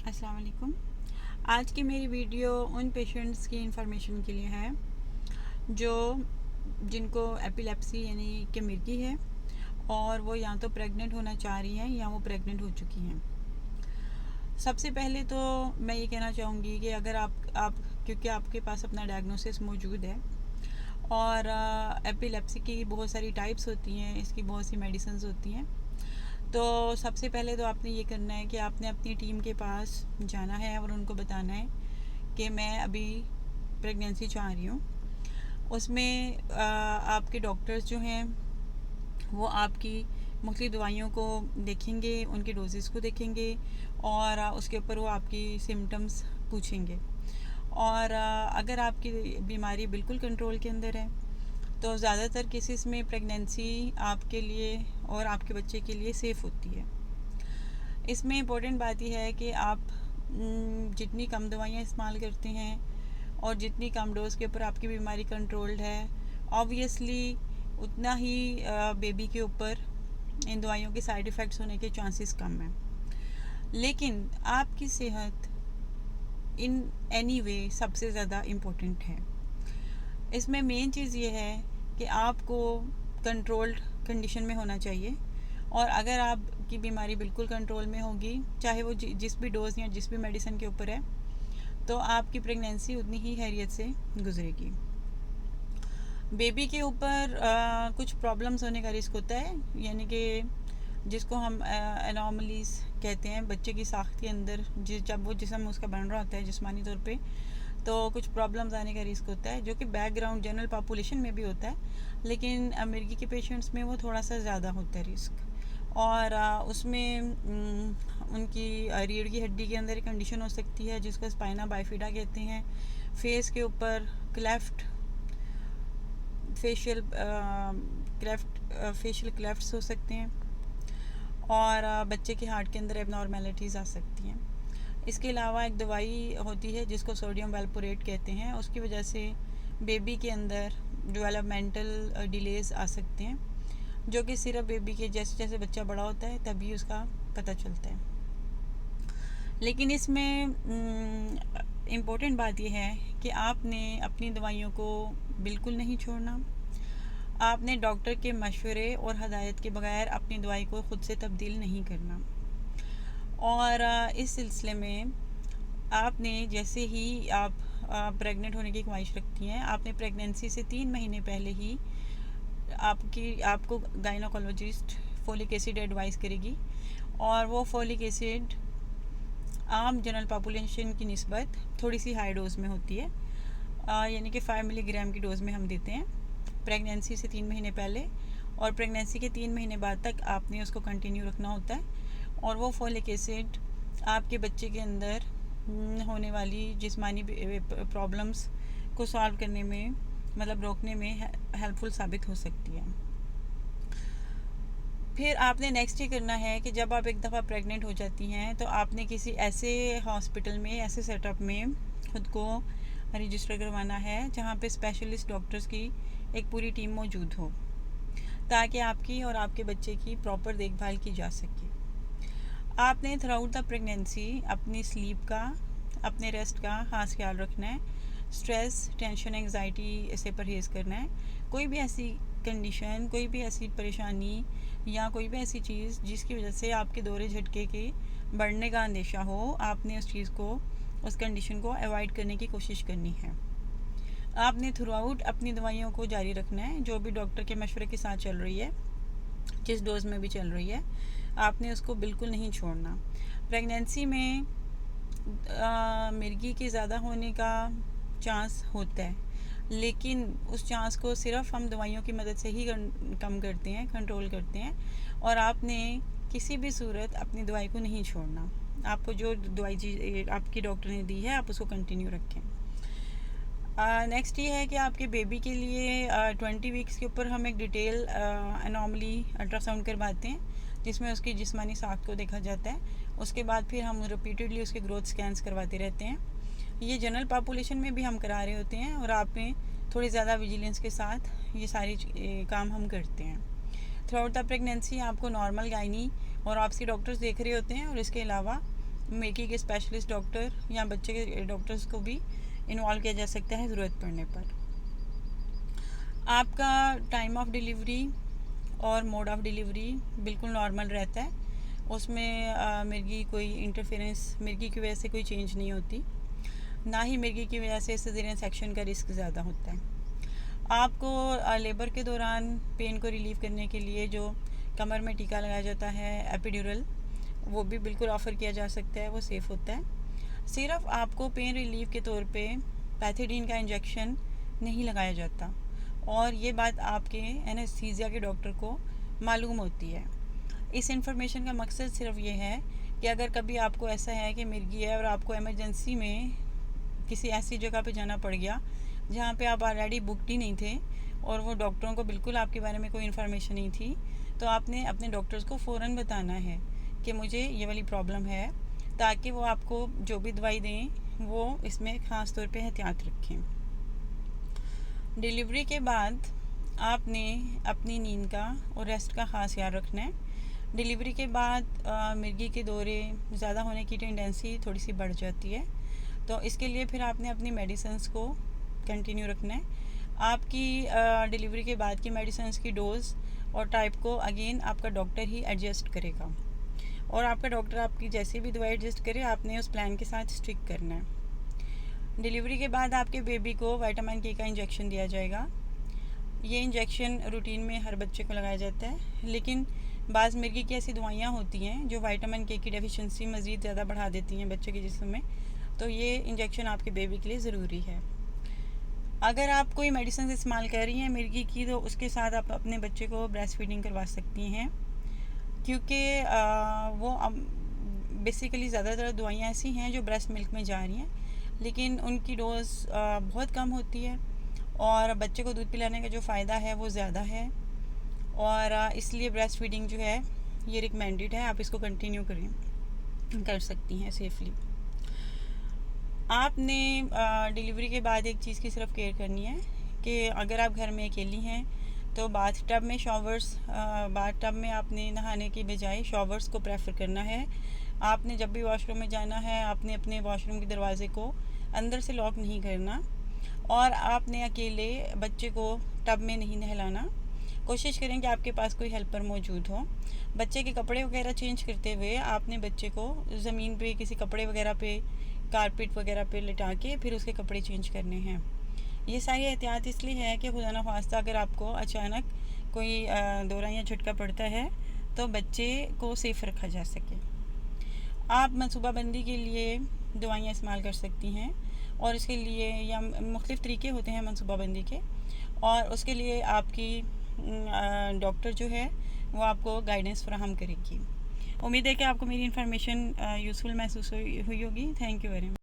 अस्सलाम वालेकुम। आज की मेरी वीडियो उन पेशेंट्स की इंफॉर्मेशन के लिए है जो जिनको एपिलेप्सी यानी कि मिर्गी है और वो या तो प्रेग्नेंट होना चाह रही हैं या वो प्रेग्नेंट हो चुकी हैं। सबसे पहले तो मैं ये कहना चाहूँगी कि अगर आप क्योंकि आपके पास अपना डायग्नोसिस मौजूद है और एपिलेप्सी की बहुत सारी टाइप्स होती हैं, इसकी बहुत सी मेडिसिन्स होती हैं। तो सबसे पहले तो आपने ये करना है कि आपने अपनी टीम के पास जाना है और उनको बताना है कि मैं अभी प्रेगनेंसी चाह रही हूँ। उसमें आपके डॉक्टर्स जो हैं वो आपकी मुख्तलिफ़ दवाइयों को देखेंगे, उनकी डोजेस को देखेंगे और उसके ऊपर वो आपकी सिम्टम्स पूछेंगे। और अगर आपकी बीमारी बिल्कुल कंट्रोल के अंदर है तो ज़्यादातर केसेस में प्रेगनेंसी आपके लिए और आपके बच्चे के लिए सेफ़ होती है। इसमें इम्पोर्टेंट बात यह है कि आप जितनी कम दवाइयाँ इस्तेमाल करते हैं और जितनी कम डोज के ऊपर आपकी बीमारी कंट्रोल्ड है, ऑब्वियसली उतना ही बेबी के ऊपर इन दवाइयों के साइड इफ़ेक्ट्स होने के चांसेस कम हैं। लेकिन आपकी सेहत इन एनी वे सबसे ज़्यादा इम्पोर्टेंट है। इसमें मेन चीज़ ये है कि आपको कंट्रोल्ड कंडीशन में होना चाहिए और अगर आपकी बीमारी बिल्कुल कंट्रोल में होगी, चाहे वो जिस भी डोज या जिस भी मेडिसिन के ऊपर है, तो आपकी प्रेगनेंसी उतनी ही खैरियत से गुजरेगी। बेबी के ऊपर कुछ प्रॉब्लम्स होने का रिस्क होता है, यानी कि जिसको हम एनॉमलीज कहते हैं। बच्चे की साख्त के अंदर जब वो जिस्म उसका बन रहा होता है जिस्मानी तौर पे, तो कुछ प्रॉब्लम्स आने का रिस्क होता है, जो कि बैकग्राउंड जनरल पॉपुलेशन में भी होता है, लेकिन मिर्गी के पेशेंट्स में वो थोड़ा सा ज़्यादा होता है रिस्क। और उसमें उनकी रीढ़ की हड्डी के अंदर एक कंडीशन हो सकती है जिसको स्पाइना बाइफिडा कहते हैं। फेस के ऊपर क्लेफ्ट फेशियल क्लेफ्ट्स हो सकते हैं और बच्चे के हार्ट के अंदर एबनॉर्मेलिटीज़ आ सकती हैं। इसके अलावा एक दवाई होती है जिसको सोडियम वैल्पोरेट कहते हैं, उसकी वजह से बेबी के अंदर डेवलपमेंटल डिलेज़ आ सकते हैं, जो कि सिर्फ बेबी के जैसे जैसे बच्चा बड़ा होता है तभी उसका पता चलता है। लेकिन इसमें इम्पोर्टेंट बात यह है कि आपने अपनी दवाइयों को बिल्कुल नहीं छोड़ना। आपने डॉक्टर के मशवरे और हदायत के बगैर अपनी दवाई को ख़ुद से तब्दील नहीं करना। और इस सिलसिले में आपने जैसे ही आप प्रेग्नेंट होने की ख्वाहिश रखती हैं, आपने प्रेगनेंसी से 3 महीने पहले ही आपको गायनोकोलॉजिस्ट फोलिक एसिड एडवाइस करेगी और वो फोलिक एसिड आम जनरल पॉपुलेशन की निस्बत थोड़ी सी हाई डोज में होती है, यानी कि 5 मिलीग्राम की डोज़ में हम देते हैं प्रेगनेंसी से 3 महीने पहले, और प्रेगनेंसी के 3 महीने बाद तक आपने उसको कंटिन्यू रखना होता है। और वो फोलिक एसिड आपके बच्चे के अंदर होने वाली जिस्मानी प्रॉब्लम्स को सॉल्व करने में, मतलब रोकने में हेल्पफुल साबित हो सकती है। फिर आपने नेक्स्ट ये करना है कि जब आप एक दफ़ा प्रेग्नेंट हो जाती हैं तो आपने किसी ऐसे हॉस्पिटल में, ऐसे सेटअप में ख़ुद को रजिस्टर करवाना है जहाँ पे स्पेशलिस्ट डॉक्टर्स की एक पूरी टीम मौजूद हो, ताकि आपकी और आपके बच्चे की प्रॉपर देखभाल की जा सके। आपने थ्रू आउट द प्रेगनेंसी अपनी स्लीप का, अपने रेस्ट का खास ख्याल रखना है। स्ट्रेस, टेंशन, एंग्जाइटी से परहेज़ करना है। कोई भी ऐसी कंडीशन, कोई भी ऐसी परेशानी या कोई भी ऐसी चीज़ जिसकी वजह से आपके दौरे झटके के बढ़ने का अंदेशा हो, आपने उस चीज़ को, उस कंडीशन को अवॉइड करने की कोशिश करनी है। आपने थ्रू आउट अपनी दवाइयों को जारी रखना है, जो भी डॉक्टर के मशवरे के साथ चल रही है, जिस डोज में भी चल रही है, आपने उसको बिल्कुल नहीं छोड़ना। प्रेगनेंसी में मिर्गी के ज़्यादा होने का चांस होता है, लेकिन उस चांस को सिर्फ हम दवाइयों की मदद से ही कम करते हैं, कंट्रोल करते हैं। और आपने किसी भी सूरत अपनी दवाई को नहीं छोड़ना। आपको जो दवाई आपकी डॉक्टर ने दी है, आप उसको कंटिन्यू रखें। नेक्स्ट ये है कि आपके बेबी के लिए 20 वीक्स के ऊपर हम एक डिटेल एनॉमली अल्ट्रासाउंड करवाते हैं, जिसमें उसकी जिस्मानी साख्त को देखा जाता है। उसके बाद फिर हम रिपीटेडली उसके ग्रोथ स्कैन्स करवाते रहते हैं। ये जनरल पॉपुलेशन में भी हम करा रहे होते हैं और आप में थोड़ी ज़्यादा विजिलेंस के साथ ये सारी काम हम करते हैं। थ्रू आउट द प्रेगनेंसी आपको नॉर्मल गायनी और आपसी डॉक्टर्स देख रहे होते हैं, और इसके अलावा मिर्गी के स्पेशलिस्ट डॉक्टर या बच्चे के डॉक्टर्स को भी इन्वॉल्व किया जा सकता है ज़रूरत पड़ने पर। आपका टाइम ऑफ डिलीवरी और मोड ऑफ डिलीवरी बिल्कुल नॉर्मल रहता है, उसमें मिर्गी कोई इंटरफेरेंस, मिर्गी की वजह से कोई चेंज नहीं होती, ना ही मिर्गी की वजह से सिजेरियन सेक्शन का रिस्क ज़्यादा होता है। आपको लेबर के दौरान पेन को रिलीव करने के लिए जो कमर में टीका लगाया जाता है एपिड्यूरल, वो भी बिल्कुल ऑफ़र किया जा सकता है, वो सेफ़ होता है। सिर्फ आपको पेन रिलीव के तौर पे पैथिडीन का इंजेक्शन नहीं लगाया जाता, और ये बात आपके एनेस्थीसिया के डॉक्टर को मालूम होती है। इस इन्फॉर्मेशन का मकसद सिर्फ ये है कि अगर कभी आपको ऐसा है कि मिर्गी है और आपको इमरजेंसी में किसी ऐसी जगह पे जाना पड़ गया जहाँ पे आप ऑलरेडी बुकड ही नहीं थे और वो डॉक्टरों को बिल्कुल आपके बारे में कोई इन्फॉर्मेशन नहीं थी, तो आपने अपने डॉक्टर्स को फ़ौरन बताना है कि मुझे ये वाली प्रॉब्लम है, ताकि वो आपको जो भी दवाई दें वो इसमें ख़ास तौर पे एहतियात रखें। डिलीवरी के बाद आपने अपनी नींद का और रेस्ट का ख़ास ख्याल रखना है। डिलीवरी के बाद मिर्गी के दौरे ज़्यादा होने की टेंडेंसी थोड़ी सी बढ़ जाती है, तो इसके लिए फिर आपने अपनी मेडिसिन्स को कंटिन्यू रखना है। आपकी डिलीवरी के बाद की मेडिसिन्स की डोज़ और टाइप को अगेन आपका डॉक्टर ही एडजस्ट करेगा, और आपका डॉक्टर आपकी जैसे भी दवाई एडजस्ट करे आपने उस प्लान के साथ स्टिक करना है। डिलीवरी के बाद आपके बेबी को विटामिन के का इंजेक्शन दिया जाएगा। ये इंजेक्शन रूटीन में हर बच्चे को लगाया जाता है, लेकिन बाज़ मिर्गी की ऐसी दवाइयाँ होती हैं जो विटामिन के की डेफिशिएंसी मज़ीद ज़्यादा बढ़ा देती हैं बच्चे के जिस्म में, तो ये इंजेक्शन आपके बेबी के लिए ज़रूरी है। अगर आप कोई मेडिसिन इस्तेमाल कर रही हैं मिर्गी की, तो उसके साथ आप अपने बच्चे को ब्रेस्ट फीडिंग करवा सकती हैं, क्योंकि वो बेसिकली ज़्यादातर दवाइयाँ ऐसी हैं जो ब्रेस्ट मिल्क में जा रही हैं, लेकिन उनकी डोज़ बहुत कम होती है और बच्चे को दूध पिलाने का जो फ़ायदा है वो ज़्यादा है, और इसलिए ब्रेस्ट फीडिंग जो है ये रिकमेंडेड है। आप इसको कंटिन्यू कर सकती हैं सेफली। आपने डिलीवरी के बाद एक चीज़ की सिर्फ केयर करनी है कि अगर आप घर में अकेली हैं तो बाथ टब में आपने नहाने की बजाय शॉवर्स को प्रेफर करना है। आपने जब भी वॉशरूम में जाना है आपने अपने वॉशरूम के दरवाज़े को अंदर से लॉक नहीं करना, और आपने अकेले बच्चे को टब में नहीं नहलाना। कोशिश करें कि आपके पास कोई हेल्पर मौजूद हो। बच्चे के कपड़े वगैरह चेंज करते हुए आपने बच्चे को ज़मीन पे किसी कपड़े वगैरह पे, कारपेट वगैरह पे लिटा के फिर उसके कपड़े चेंज करने हैं। ये सारी एहतियात इसलिए है कि खुदा न ख्वास्ता अगर आपको अचानक कोई दौरा या झटका पड़ता है तो बच्चे को सेफ़ रखा जा सके। आप मनसूबाबंदी के लिए दवाइयाँ इस्तेमाल कर सकती हैं, और इसके लिए या मुख्तलिफ़ तरीके होते हैं मनसूबाबंदी के, और उसके लिए आपकी डॉक्टर जो है वो आपको गाइडेंस फराहम करेगी। उम्मीद है कि आपको मेरी इन्फॉर्मेशन यूज़फुल महसूस हुई होगी। Thank you very much.